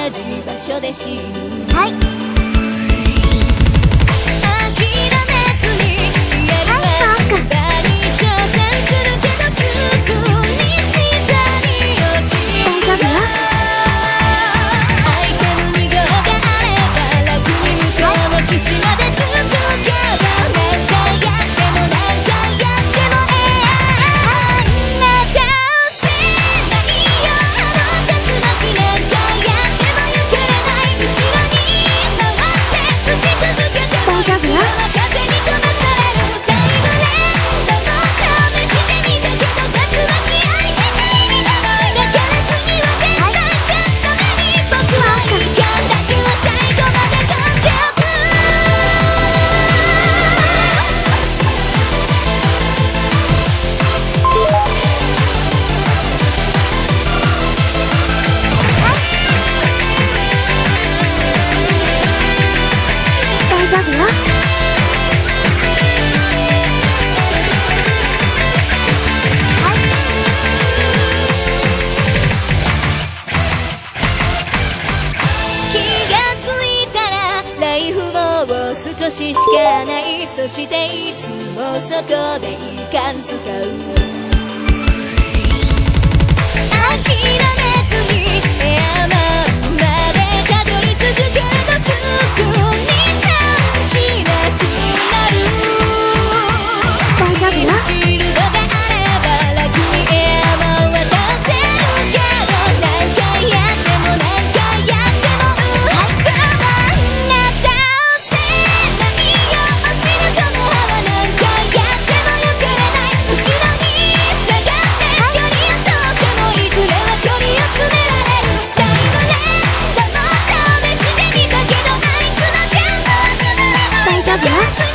じ場所で死ぬ。はい。少ししかない。そしていつもそこでいい感使う。諦めずにエアマンまでたどり着くけどすぐに短気なくなる。大丈夫よ。シールドがあれば楽にエアマンは出せるけど、何回やっても何回やっても大丈夫よ。